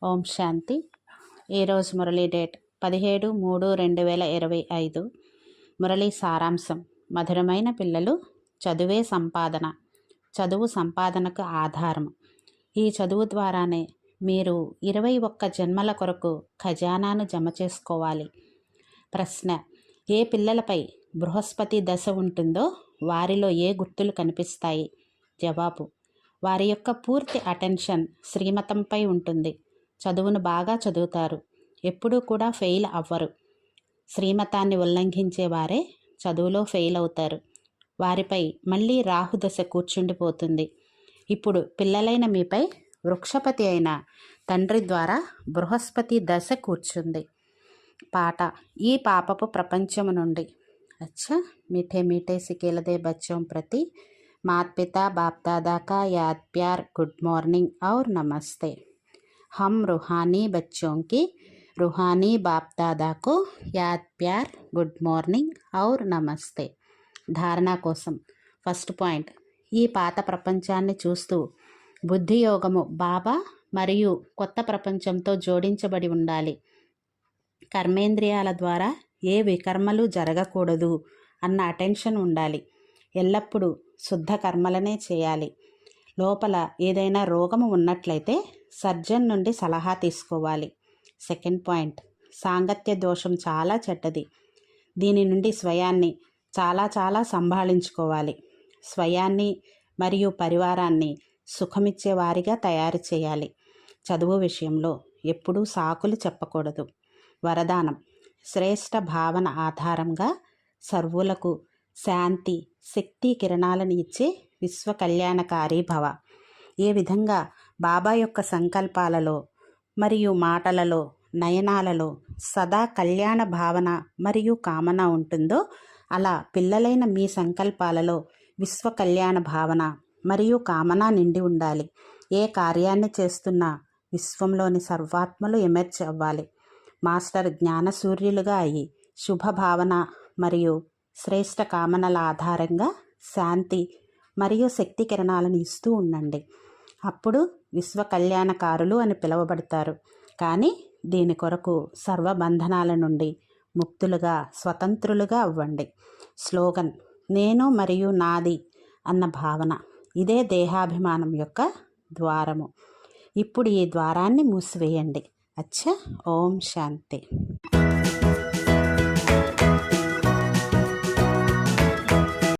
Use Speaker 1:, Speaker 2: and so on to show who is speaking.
Speaker 1: ఓం శాంతి. ఈరోజు మురళీ డేట్ 17/3/2025. మురళీ సారాంశం. మధురమైన పిల్లలు, చదువే సంపాదన. చదువు సంపాదనకు ఆధారం. ఈ చదువు ద్వారానే మీరు 21 జన్మల కొరకు ఖజానాను జమ చేసుకోవాలి. ప్రశ్న: ఏ పిల్లలపై బృహస్పతి దశ ఉంటుందో వారిలో ఏ గుర్తులు కనిపిస్తాయి? జవాబు: వారి యొక్క పూర్తి అటెన్షన్ శ్రీమతంపై ఉంటుంది. చదువును బాగా చదువుతారు, ఎప్పుడూ కూడా ఫెయిల్ అవ్వరు. శ్రీమతాన్ని ఉల్లంఘించే వారే చదువులో ఫెయిల్ అవుతారు. వారిపై మళ్ళీ రాహుదశ కూర్చుండిపోతుంది. ఇప్పుడు పిల్లలైన మీపై వృక్షపతి అయిన తండ్రి ద్వారా బృహస్పతి దశ కూర్చుంది. పాట: ఈ పాపపు ప్రపంచము నుండి. అచ్చా మీఠే మీఠే సికేలదే బచ్చోం ప్రతి మాత్ పితా బాప్ దాదా కా యాద్ ప్యార్ గుడ్ మార్నింగ్ और नमस्ते. हम रूहानी बच्चों की रूहानी बाप दादा को याद प्यार गुड మార్నింగ్ और నమస్తే. ధారణ కోసం ఫస్ట్ పాయింట్: ఈ పాత ప్రపంచాన్ని చూస్తూ బుద్ధి యోగము బాబా మరియు కొత్త ప్రపంచంతో జోడించబడి ఉండాలి. కర్మేంద్రియాల ద్వారా ఏ వికర్మలు జరగకూడదు అన్న అటెన్షన్ ఉండాలి. ఎల్లప్పుడూ శుద్ధ కర్మలనే చేయాలి. లోపల ఏదైనా రోగము ఉన్నట్లయితే సర్జన్ నుండి సలహా తీసుకోవాలి. సెకండ్ పాయింట్: సాంగత్య దోషం చాలా చెడ్డది. దీని నుండి స్వయాన్ని చాలా సంభాళించుకోవాలి. స్వయాన్ని మరియు పరివారాన్ని సుఖమిచ్చే వారిగా తయారు చేయాలి. చదువు విషయంలో ఎప్పుడూ సాకులు చెప్పకూడదు. వరదానం: శ్రేష్ఠ భావన ఆధారంగా సర్వులకు శాంతి శక్తి కిరణాలను ఇచ్చే విశ్వ కళ్యాణకారి భవ. ఏ విధంగా బాబా యొక్క సంకల్పాలలో మరియు మాటలలో నయనాలలో సదా కళ్యాణ భావన మరియు కామన ఉంటుందో అలా పిల్లలైన మీ సంకల్పాలలో విశ్వ కళ్యాణ భావన మరియు కామన నిండి ఉండాలి. ఏ కార్యాన్ని చేస్తున్నా విశ్వంలోని సర్వాత్మలు ఎమర్జ్ అవ్వాలి. మాస్టర్ జ్ఞానసూర్యులుగా అయ్యి శుభ భావన మరియు శ్రేష్ఠ కామనల ఆధారంగా శాంతి మరియు శక్తి కిరణాలను ఇస్తూ ఉండండి. అప్పుడు విశ్వ కళ్యాణకారులు అని పిలువబడతారు. కానీ దీని కొరకు సర్వబంధనాల నుండి ముక్తులుగా స్వతంత్రులుగా అవ్వండి. స్లోగన్: నేను మరియు నాది అన్న భావన. ఇదే దేహాభిమానం యొక్క ద్వారము. ఇప్పుడు ఈ ద్వారాన్ని మూసివేయండి. అచ్చా. ఓం శాంతి.